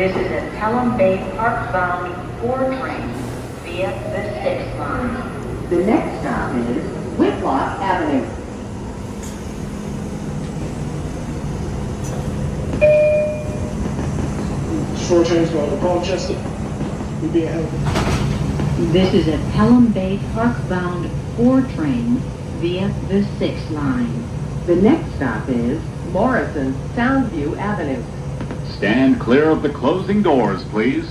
This is a Pelham Bay Park-bound 4 train via the 6th line. The next stop is Whitlock Avenue. Short trains going to Colchester. You'll be ahead of it. This is a Pelham Bay Park-bound 4 train via the 6th line. The next stop is Morrison Soundview Avenue. Stand clear of the closing doors, please.